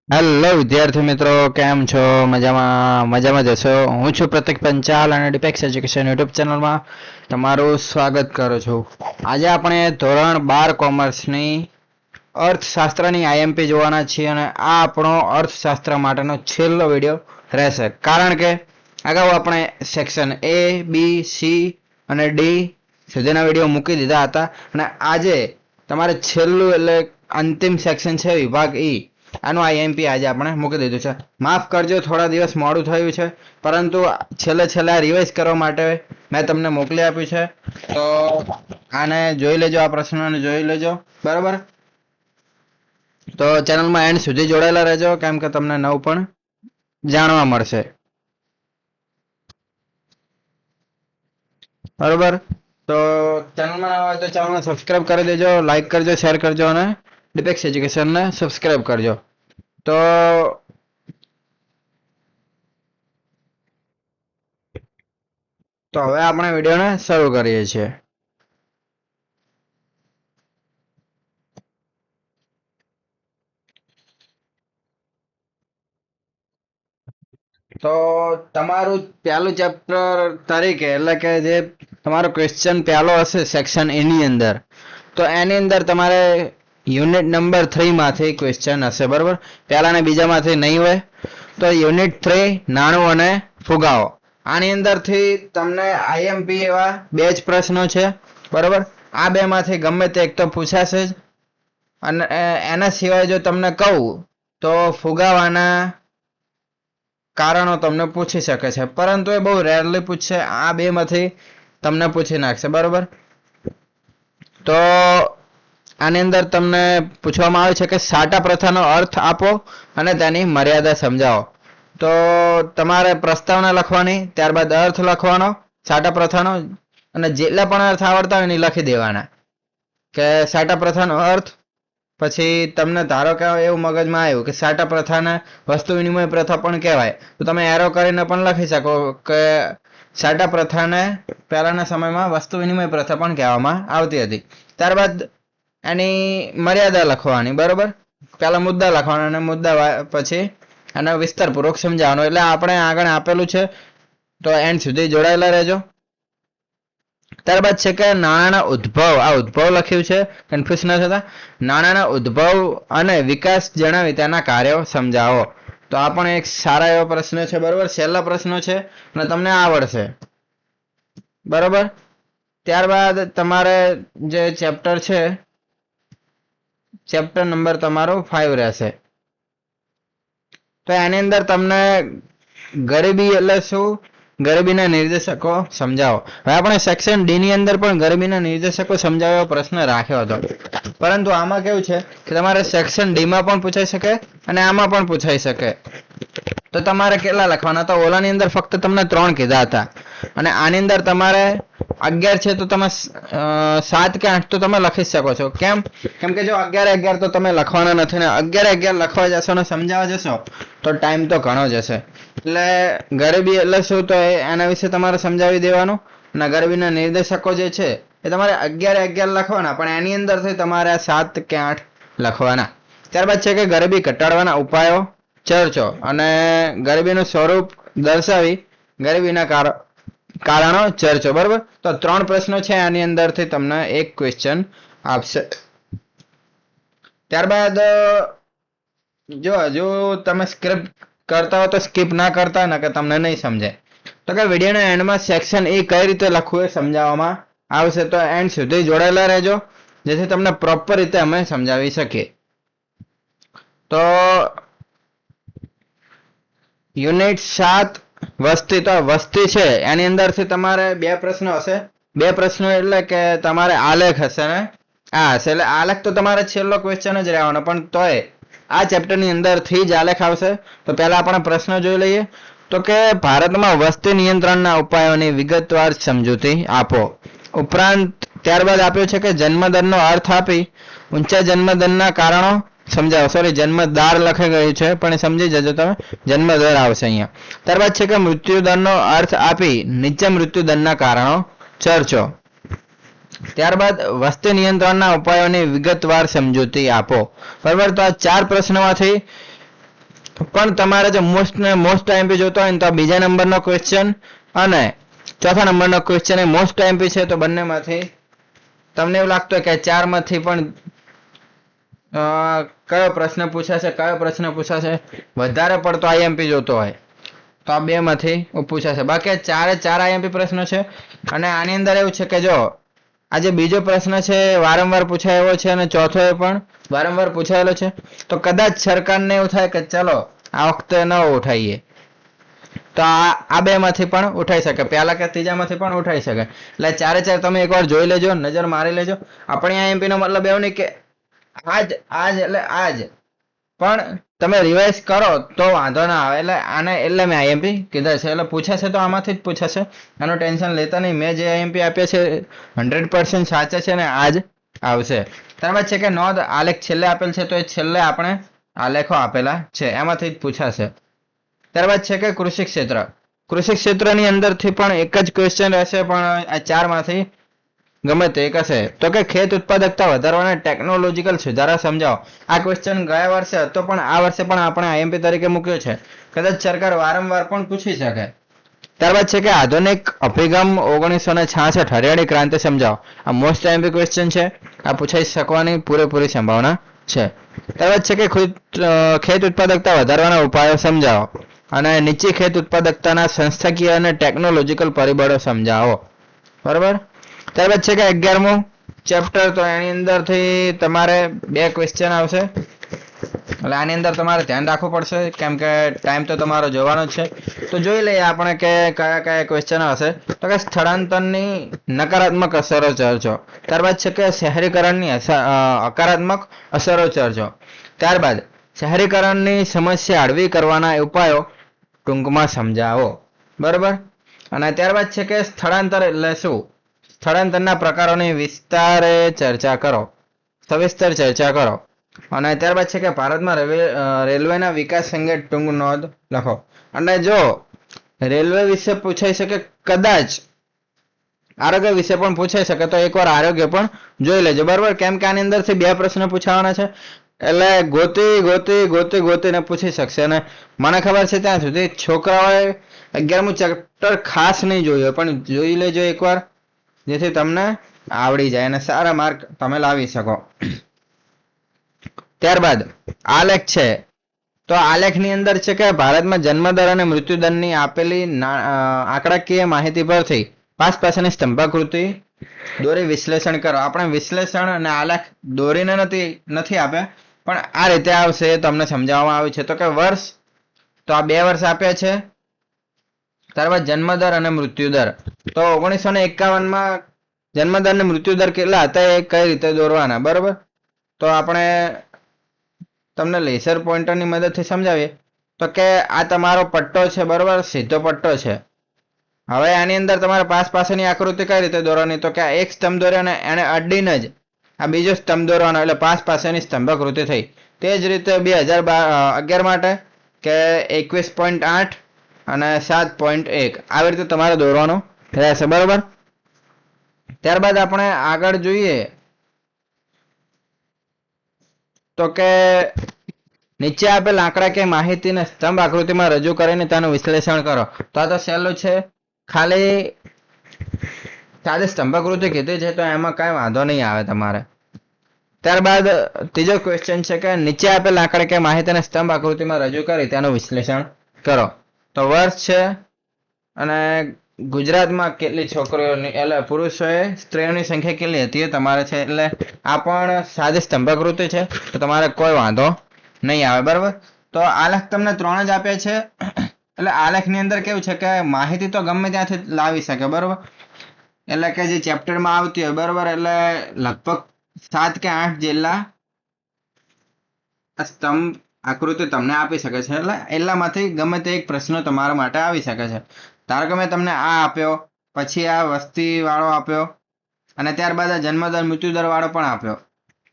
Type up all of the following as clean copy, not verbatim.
Hello વિદ્યાર્થી મિત્રો, કેમ છો? મજામાં જશો. હું છું પ્રતિક પંચાલ અને ડિપેક્સ એજ્યુકેશન યુટ્યુબ ચેનલમાં તમારું સ્વાગત કરું છું. આજે આપણે ધોરણ 12 કોમર્સની અર્થશાસ્ત્રની આઈએમપી જોવાના છીએ અને આ આપણો અર્થશાસ્ત્ર માટેનો છેલ્લો વિડીયો રહેશે, કારણ કે અગાઉ આપણે સેક્શન A, B, C અને D સુધીના વિડીયો મૂકી દીધા હતા અને આજે તમારે છેલ્લું એટલે અંતિમ સેક્શન છે વિભાગ E, આનું આઈએમપી આજે આપણે મૂકી દીધું છે. માફ કરજો, થોડા દિવસ મોડું થયું છે, પરંતુ છેલ્લે રિવાઇઝ કરવા માટે મેં તમને મોકલી આપ્યું છે. તો આને જોઈ લેજો, આ પ્રશ્નોને જોઈ લેજો, બરાબર? તો ચેનલમાં એન્ડ સુધી જોડાયેલા રહેજો, કેમ કે તમને નવું પણ જાણવા મળશે, બરાબર? તો ચેનલમાં નવા હોય તો ચેનલને સબસ્ક્રાઇબ કરી દેજો, લાઈક કરજો, શેર કરજો અને ડિપેક્સ એજ્યુકેશનને સબસ્ક્રાઇબ કરજો. તો હવે આપણે વિડીયોને શરૂ કરીએ છીએ. તો તમારું પહેલું ચેપ્ટર તરીકે એટલે કે જે તમારો ક્વેશ્ચન પહેલો હશે સેક્શન એ ની અંદર, તો એની અંદર તમારે યુનિટ નંબર 3 માંથી ક્વેશ્ચન હશે, બરાબર? પહેલા અને બીજામાંથી નહીં હોય. તો યુનિટ 3 નાણું અને ફુગાવો, આની અંદરથી તમને આઈએમપી એવા બે જ પ્રશ્નો છે, બરાબર? આ બે માંથી ગમે તે એક તો પૂછાશે જ. અને એના સિવાય જો તમને કહું તો ફુગાવાના કારણો તમને પૂછી શકે છે, પરંતુ એ બહુ રેરલી પૂછશે. આ બે માંથી તમને પૂછી નાખશે, બરાબર? તો આની અંદર તમને પૂછવામાં આવે છે કે સાટા પ્રથાનો અર્થ આપો અને તેની મર્યાદા સમજાવો. તો તમારે પ્રસ્તાવના લખવાની, ત્યારબાદ અર્થ લખવાનો સાટા પ્રથાનો, અને જેટલા પણ અર્થ આવડતા હોય એ લખી દેવાના. કે સાટા પ્રથાનો અર્થ, પછી તમને ધારો કે એવું મગજમાં આવ્યું કે સાટા પ્રથાને વસ્તુ વિનિમય પ્રથા પણ કહેવાય, તો તમે એરો કરીને પણ લખી શકો કે સાટા પ્રથાને પહેલાના સમયમાં વસ્તુ વિનિમય પ્રથા પણ કહેવામાં આવતી હતી. ત્યારબાદ એની મર્યાદા લખવાની, બરોબર? પહેલા મુદ્દા લખવાના અને મુદ્દા પછી આને વિસ્તારપૂર્વક સમજાવવાનું. એટલે આપણે આગળ આપેલું છે, તો એન્ડ સુધી જોડાયેલા રહેજો. ત્યારબાદ છે કે નાણાંના ઉદ્ભવ, આ ઉદ્ભવ લખ્યું છે, કન્ફ્યુઝ ન થતા. નાણાંના ઉદ્ભવ અને વિકાસ જણાવી તેના કાર્યો સમજાવો. તો આ પણ એક સારા એવો પ્રશ્ન છે, બરોબર? છેલ્લા પ્રશ્નો છે અને તમને આવડશે, બરોબર? ત્યારબાદ તમારે જે ચેપ્ટર છે, ચેપ્ટર નંબર તમારો 5 રહેશે. તો એની અંદર તમને ગરીબી એટલે શું, ગરીબીના નિર્દેશકો સમજાવો. હવે આપણે સેક્શન ડી ની અંદર પણ ગરીબીના નિર્દેશકો સમજાવ્યો પ્રશ્ન રાખ્યો હતો, પરંતુ આમાં કેવું છે કે તમારે સેક્શન ડી માં પણ પૂછાઈ શકે અને આમાં પણ પૂછાઈ શકે. તો તમારે કેટલા લખવાના? તો ઓલાની અંદર ફક્ત તમને 3 કીધા હતા અને આની અંદર તમારે 11 છે, તો તમે 7 કે 8 તો તમે લખી શકો છો. કેમ કે જો 11 તો તમે લખવાના નથી ને 11 લખવા જશો ને સમજાવવા જશો તો ટાઈમ તો ઘણો જશે. એટલે ગરીબી એટલે શું, તો એના વિશે તમારે સમજાવી દેવાનું. અને ગરીબીના નિર્દેશકો જે છે એ તમારે 11 લખવાના, પણ એની અંદરથી તમારે 7 કે 8 લખવાના. ત્યારબાદ છે કે ગરીબી ઘટાડવાના ઉપાયો ચર્ચો અને ગરીબીનું સ્વરૂપ દર્શાવી ગરીબીના કારણો ચર્ચો, બરોબર? તો 3 પ્રશ્નો છે, આની અંદરથી તમને એક ક્વેશ્ચન આપશે. ત્યારબાદ જો હજુ તમે સ્ક્રિપ્ટ કરતા હો તો સ્કીપ ના કરતા, ને કે તમને નહીં સમજાય તો કે વિડીયોના એન્ડમાં સેક્શન એ કઈ રીતે લખવું એ સમજાવવામાં આવશે. તો એન્ડ સુધી જોડાયેલા રહેજો, જેથી તમને પ્રોપર રીતે અમે સમજાવી શકીએ. તો યુનિટ 7 વસ્તી, તો વસ્તી છે એની અંદરથી તમારે 2 પ્રશ્નો હશે. 2 પ્રશ્નો એટલે કે તમારે આલેખ હશે ને આ હશે. એટલે આલેખ તો તમારે છેલ્લો ક્વેશ્ચન જ રહેવાનો, પણ તોય આ ચેપ્ટરની અંદરથી જ આલેખ આવશે. તો પહેલા આપણે પ્રશ્ન જોઈ લઈએ. તો કે ભારતમાં વસ્તી નિયંત્રણના ઉપાયોની વિગતવાર સમજૂતી આપો. ઉપરાંત ત્યારબાદ આપ્યો છે કે જન્મદરનો અર્થ આપી ઊંચા જન્મદરના કારણો સમજાવો. સોરી, જન્મદર લખાઈ ગયું છે, પણ સમજી જજો તમે, જન્મદર આવશે અહીંયા. ત્યારબાદ છે કે મૃત્યુદરનો અર્થ આપી નીચા મૃત્યુદરના કારણો ચર્ચો. ત્યારબાદ વસ્તી નિયંત્રણના ઉપાયોની વિગતવાર સમજૂતી આપો, બરાબર? તો આ 4 પ્રશ્નોમાંથી પણ તમારે જો મોસ્ટ આઈએમપી જોતો હોય ને તો બીજા નંબરનો ક્વેશ્ચન અને ચોથા નંબરનો ક્વેશ્ચન એ મોસ્ટ આઈએમપી છે, તો બંનેમાંથી તમને એવું લાગતું હોય કે ચારમાંથી પણ કયો પ્રશ્ન પૂછાશે વધારે પડતો આઈએમપી જોતો હોય તો આ બે માંથી પૂછાશે. બાકી ચારે ચાર આઈએમપી પ્રશ્નો છે. અને આની અંદર એવું છે કે જો આ જે બીજો પ્રશ્ન છે વારંવાર પૂછાયેલો છે અને ચોથો એ પણ વારંવાર પૂછાયેલો છે, તો કદાચ સરકારને એવું થાય કે ચલો આ વખતે ન ઉઠાઈએ, તો આ બે માંથી પણ ઉઠાઈ શકે, પહેલા કે ત્રીજામાંથી પણ ઉઠાઈ શકે. એટલે ચારે ચાર તમે એકવાર જોઈ લેજો, નજર મારી લેજો. આપણી આઈએમપી નો મતલબ એવું નહીં કે આજ પણ તમે રિવાઇઝ કરો તો વાંધો ના આવે. એટલે મેં આઈએમપી કીધા છે. એટલે પૂછાશે તો આમાંથી જ પૂછાશે, આનું ટેન્શન લેતા નહીં. મેં જે આઈએમપી આપ્યા છે 100% સાચા છે ને આજ આવશે. ત્યારબાદ છે કે નોંધ આલેખ છેલ્લે આપેલ છે, તો એ છેલ્લે આપણે આલેખો આપેલા છે એમાંથી જ પૂછાશે. ત્યારબાદ છે કે કૃષિ ક્ષેત્રની અંદરથી પણ એક જ ક્વેશ્ચન રહેશે, પણ આ ચારમાંથી ગમે તે એક હશે. તો કે ખેત ઉત્પાદકતા વધારવાના ટેકનોલોજીકલ સુધારા સમજાવો. આ ક્વેશ્ચન ગયા વર્ષે હતો, પણ આ વર્ષે પણ આપણે આઈએમપી તરીકે મૂક્યો છે. કદાચ સરકાર વારંવાર પણ પૂછી શકે. ત્યારબાદ છે કે આધુનિક અભિગમ 1966 હરિયાળી ક્રાંતિ સમજાવો. આ મોસ્ટ આઈએમપી ક્વેશ્ચન છે, આ પૂછાઈ શકવાની પૂરેપૂરી સંભાવના છે. ત્યારબાદ છે કે ખેત ઉત્પાદકતા વધારવાના ઉપાયો સમજાવો અને નીચી ખેત ઉત્પાદકતાના સંસ્થાકીય અને ટેકનોલોજીકલ પરિબળો સમજાવો. બરાબર. ત્યારબાદ છે કે 11મું ચેપ્ટર, તો એની અંદરથી તમારે બે ક્વેશ્ચન આવશે. એટલે આની અંદર તમારે ધ્યાન રાખવું પડશે, કેમ કે ટાઈમ તો તમારો જોવાનો જ છે. તો જોઈ લઈએ આપણે કે કયા કયા ક્વેશ્ચન હશે. તો કે સ્થળાંતરની નકારાત્મક અસરો ચર્ચો. ત્યારબાદ છે કે શહેરીકરણની હકારાત્મક અસરો ચર્ચો. ત્યારબાદ શહેરીકરણની સમસ્યા હળવી કરવાના ઉપાયો ટૂંકમાં સમજાવો. બરાબર. અને ત્યારબાદ છે કે સ્થળાંતર એટલે શું, સ્થળાંતરના પ્રકારોની સવિસ્તર ચર્ચા કરો. અને ત્યારબાદ છે કે ભારતમાં રેલવેના વિકાસ અંગે ટૂંક નોંધ લખો. અને જો રેલવે વિશે પૂછાઈ શકે, કદાચ આરોગ્ય વિશે પણ પૂછાઈ શકે, તો એકવાર આરોગ્ય પણ જોઈ લેજો. બરાબર. કેમ કે આની અંદરથી બે પ્રશ્ન પૂછાવાના છે, એટલે ગોતીને પૂછી શકશે. અને મને ખબર છે ત્યાં સુધી છોકરાઓએ 11મું ચેપ્ટર ખાસ નહીં જોયું, પણ જોઈ લેજો એકવાર, જેથી તમને આવડી જાય અને સારા માર્ક તમે લાવી શકો. ત્યારબાદ આલેખ છે, તો આલેખની અંદર છે કે ભારતમાં જન્મદર અને મૃત્યુદરની આપેલી આંકડાકીય માહિતી પરથી પાસની સ્તંભાકૃતિ દોરી વિશ્લેષણ કરો. આપણે વિશ્લેષણ અને આલેખ દોરીને નથી આપ્યા, પણ આ રીતે આવશે એ તમને સમજાવવામાં આવ્યું છે. તો કે વર્ષ, તો આ 2 વર્ષ આપ્યા છે. ત્યારબાદ જન્મદર અને મૃત્યુદર, તો 1951માં જન્મદર અને મૃત્યુદર કેટલા હતા એ કઈ રીતે દોરવાના. બરોબર. તો આપણે તમને લેસર પોઇન્ટરની મદદથી સમજાવીએ. તો કે આ તમારો પટ્ટો છે, બરોબર, સીધો પટ્ટો છે. હવે આની અંદર તમારે પાસની આકૃતિ કઈ રીતે દોરવાની, તો કે આ એક સ્તંભ દોર્યો અને એને અડીને જ આ બીજો સ્તંભ દોરવાનો, એટલે પાસની સ્તંભાકૃતિ થઈ. તે જ રીતે 2011 માટે કે 21.8 અને 7.1 આવી રીતે તમારે દોરવાનું રહેશે. બરોબર. ત્યારબાદ આપણે આગળ જોઈએ તો કે નીચે આપેલ આંકડાકીય માહિતીને સ્તંભ આકૃતિમાં રજૂ કરીને તેનું વિશ્લેષણ કરો. તો આ તો સહેલું છે, ખાલી સાદી સ્તંભાકૃતિ કીધી છે, તો એમાં કઈ વાંધો નહીં આવે તમારે. ત્યારબાદ ત્રીજો ક્વેશ્ચન છે કે નીચે આપેલ આંકડાકીય માહિતીને સ્તંભ આકૃતિમાં રજૂ કરી તેનું વિશ્લેષણ કરો. તો વર્ષ છે અને ગુજરાતમાં કેટલી છોકરીઓની, એટલે પુરુષોએ સ્ત્રીઓની સંખ્યા કેટલી હતી એ તમારે છે. એટલે આ પણ સાદી સ્તંભાકૃતિ છે, તો તમારે કોઈ વાંધો નહીં આવે. બરાબર. તો આલેખ તમને 3 જ આપ્યા છે. એટલે આલેખની અંદર કેવું છે કે માહિતી તો ગમે ત્યાંથી લાવી શકે. બરોબર. એટલે કે જે ચેપ્ટરમાં આવતી હોય, બરોબર, એટલે લગભગ 7 કે 8 જેટલા સ્તંભ આકૃતિ તમને આપી શકે છે. એટલે એટલામાંથી ગમે તે એક પ્રશ્ન તમારા માટે આવી શકે છે. ધારો કે મેં તમને આ આપ્યો, પછી આ વસ્તી વાળો આપ્યો, અને ત્યારબાદ આ જન્મદર મૃત્યુદર વાળો પણ આપ્યો,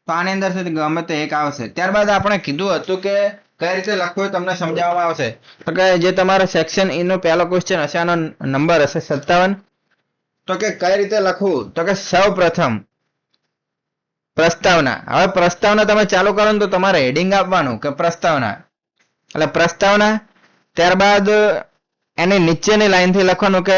તો આની અંદરથી ગમે તે એક આવશે. ત્યારબાદ આપણે કીધું હતું કે કઈ રીતે લખવું તમને સમજાવવામાં આવશે. તો કે જે તમારો સેક્શન ઈ નો પહેલો ક્વેશ્ચન હશે, આનો નંબર હશે 57. તો કે કઈ રીતે લખવું, તો કે સૌ પ્રથમ પ્રસ્તાવના. હવે પ્રસ્તાવના તમે ચાલુ કરો ને તો તમારે હેડિંગ આપવાનું કે પ્રસ્તાવના. એટલે પ્રસ્તાવના, ત્યારબાદ એની નીચેની લાઈનથી લખવાનું કે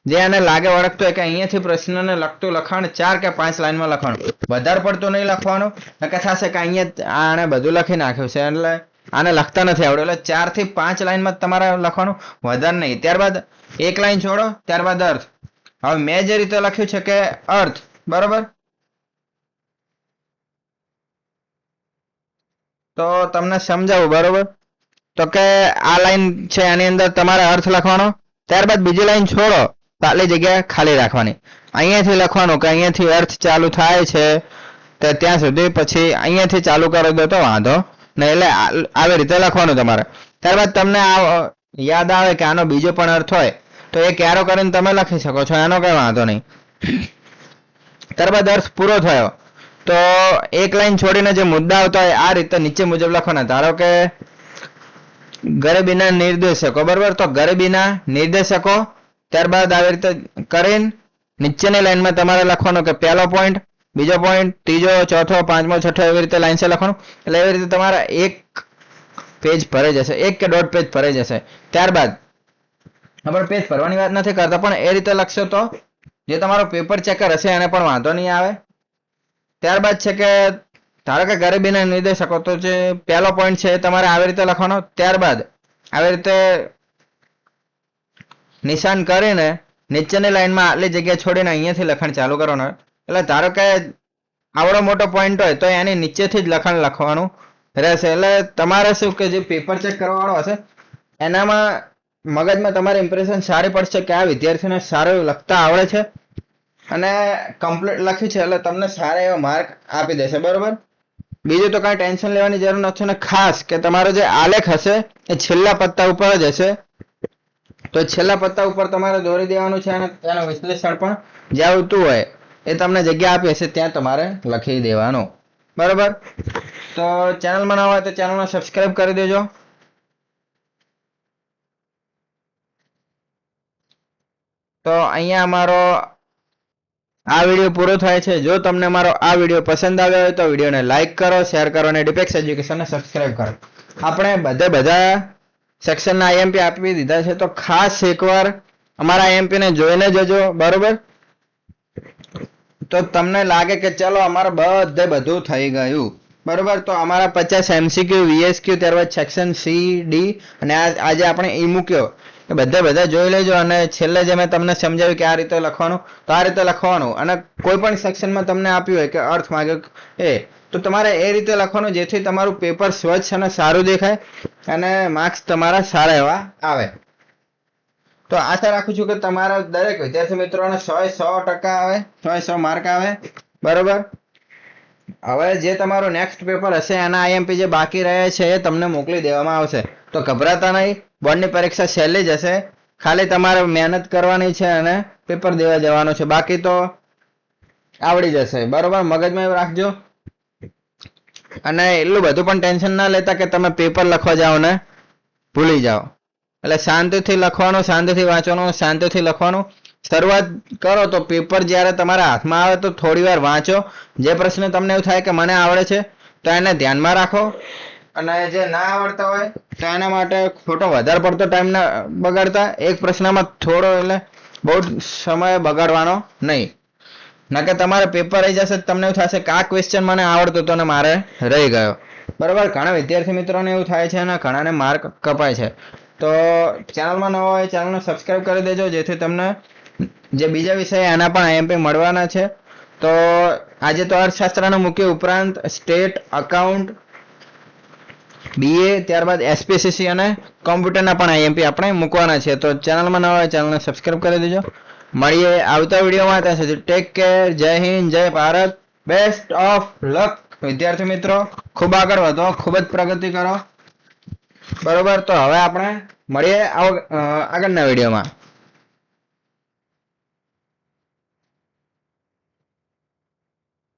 જે એને લાગે વળગતું હોય કે અહીંયાથી પ્રશ્નને લગતું લખાણ 4 કે 5 લાઈનમાં લખવાનું, વધારે પડતું નહીં લખવાનું. નકર થશે કે અહીંયા આને બધું લખી નાખ્યું છે એટલે આને લખતા નથી આવડ્યું, એટલે 4 થી 5 લાઈનમાં તમારે લખવાનું, વધારે નહીં. ત્યારબાદ એક લાઈન છોડો, ત્યારબાદ અર્થ. હવે મેં જે રીતે લખ્યું છે કે અર્થ, બરોબર, તો તમને સમજાવું, બરોબર. તો કે આ લાઈન છે આની અંદર તમારે અર્થ લખવાનો, ત્યારબાદ બીજી લાઈન છોડો, ખાલી જગ્યા ખાલી રાખવાની. અહીંયાથી લખવાનું કે અહીંયાથી અર્થ ચાલુ થાય છે તો ત્યાં સુધી, પછી અહીંયાથી ચાલુ કરી દો તો વાંધો નહીં. એટલે આવી રીતે લખવાનું તમારે. ત્યારબાદ તમને યાદ આવે કે આનો બીજો પણ અર્થ હોય તો એ ક્યારો કરીને તમે લખી શકો છો, એનો કઈ વાંધો નહીં. ત્યારબાદ અર્થ પૂરો થયો તો એક લાઈન છોડીને જે મુદ્દા આવતા હોય આ રીતે નીચે મુજબ લખવાના. ધારો કે ગરીબીના નિર્દેશકો, બરોબર, તો ગરીબીના નિર્દેશકો, ત્યારબાદ આવી રીતે કરીને નીચેની લાઈનમાં તમારે લખવાનું કે પહેલો પોઈન્ટ, બીજો પોઈન્ટ, ત્રીજો, ચોથો, પાંચમો, છઠ્ઠો, એવી રીતે લાઈન છે લખવાનું. એટલે એવી રીતે તમારા એક પેજ ભરાઈ જશે, 1 કે 1.5 પેજ ભરાઈ જશે. ત્યારબાદ આપણે પેજ ભરવાની વાત નથી કરતા, પણ એ રીતે લખશો તો જે તમારો પેપર ચેકર હશે એને પણ વાંધો નહીં આવે. ત્યારબાદ છે કે ધારો કે ગરીબીના નિર્દેશકો, તો જે પહેલો પોઈન્ટ છે એ તમારે આવી રીતે લખવાનો. ત્યારબાદ આવી રીતે નિશાન કરીને નીચેની લાઈનમાં આટલી જગ્યા છોડીને અહીંયાથી લખાણ ચાલુ કરવાનું. એટલે ધારો કે આવડો મોટો પોઈન્ટ હોય તો એની નીચેથી જ લખાણ લખવાનું રહેશે. એટલે તમારે શું કે જે પેપર ચેક કરવાવાળો હશે એનામાં મગજમાં તમારી ઇમ્પ્રેશન સારી પડશે કે આ વિદ્યાર્થીને સારું લખતા આવડે છે અને કમ્પ્લીટ લખ્યું છે, એટલે તમને સારા એવા માર્ક આપી દેશે, બરોબર. બીજું તો કાંઈ ટેન્શન લેવાની જરૂર નથી. ને ખાસ કે તમારો જે આલેખ હશે એ છેલ્લા પત્તા ઉપર જ હશે, તો છેલ્લા પત્તા ઉપર તમારે દોરી દેવાનું છે અને તેનું વિશ્લેષણ પણ જે આવતું હોય એ તમને જગ્યા આપી હશે ત્યાં તમારે લખી દેવાનું, બરોબર. તો ચેનલમાં ન હોય તો ચેનલને સબસ્ક્રાઇબ કરી દેજો. તો અહીંયા અમારો આ વિડીયો પૂરો થાય છે. જો તમને મારો આ વિડીયો પસંદ આવ્યો હોય તો વિડીયોને લાઇક કરો, શેર કરો અને ડિપેક્સ એજ્યુકેશનને સબસ્ક્રાઇબ કરો. આપણે બધા સેક્શનના આઈએમપી આપી દીધા છે, તો ખાસ એકવાર અમારા આઈએમપી ને જોઈને જજો, બરોબર. તો તમને લાગે કે ચલો અમારે બધું થઈ ગયું, બરોબર. તો અમારા 50 એમસીક્યુ, વીએસક્યુ, ત્યારબાદ સેક્શન સી, ડી અને આજે આપણે ઈ મૂક્યો, એ બધા જોઈ લેજો. અને છેલ્લે જે મેં તમને સમજાવ્યું કે આ રીતે લખવાનું, તો આ રીતે લખવાનું. અને કોઈ પણ સેક્શનમાં તમને આપ્યું હોય કે અર્થ માંગ્યો તો તમારે એ રીતે લખવાનું જેથી તમારું પેપર સ્વચ્છ અને સારું દેખાય અને માર્ક્સ તમારા સારા એવા આવે. તો આશા રાખું છું કે તમારા દરેક વિદ્યાર્થી મિત્રોને 100% આવે, 100 માર્ક આવે, બરોબર. હવે જે તમારું નેક્સ્ટ પેપર હશે એના આઈએમપી જે બાકી રહે છે એ તમને મોકલી દેવામાં આવશે. તો ગભરાતા નહીં, બોર્ડની પરીક્ષા સહેલી જ હશે, ખાલી તમારે મહેનત કરવાની છે અને પેપર દેવા જવાનું છે, બાકી તો આવડી જશે, બરોબર. મગજમાં એવું રાખજો. અને એટલું બધું પણ ટેન્શન ના લેતા કે તમે પેપર લખવા જાઓ ને ભૂલી જાઓ. એટલે શાંતિથી લખવાનું, શાંતિથી વાંચવાનું, શાંતિથી લખવાનું. શરૂઆત કરો તો પેપર જ્યારે તમારા હાથમાં આવે તો થોડી વાર વાંચો. જે પ્રશ્ન તમને એવું થાય કે મને આવડે છે તો એને ધ્યાનમાં રાખો, અને જે ના આવડતા હોય તો એના માટે ખોટો વધારે પડતો ટાઈમ ના બગાડતા. એક પ્રશ્નમાં થોડો એટલે બહુ સમય બગાડવાનો નહીં, ના કે તમારે પેપર રહી જશે તમને એવું થશે કે આ ક્વેશ્ચન મને આવડતો હતો ને મારે રહી ગયો, બરોબર. ઘણા વિદ્યાર્થી મિત્રોને એવું થાય છે અને ઘણાને માર્ક કપાય છે. તો ચેનલમાં ન હોય ચેનલને સબસ્ક્રાઇબ કરી દેજો જેથી તમને જે બીજા વિષય એના પણ આઈએમપી મળવાના છે. તો આજે તો અર્થશાસ્ત્રનો મુખ્ય ઉપરાંત સ્ટેટ, અકાઉન્ટ, બીએ, ત્યારબાદ એસપીસીસી અને કોમ્પ્યુટરના પણ આઈએમપી આપણે મૂકવાના છે. તો ચેનલમાં ન હોય ચેનલને સબસ્ક્રાઇબ કરી દેજો. મળીએ આવતા વિડીયોમાં. ત્યાં સુધી ટેક કેર. જય હિન્દ, જય ભારત, બેસ્ટ ઓફ લક વિદ્યાર્થી મિત્રો. ખૂબ આગળ વધો, ખૂબ જ પ્રગતિ કરો, બરોબર. તો હવે આપણે મળીએ આગળના વિડીયોમાં.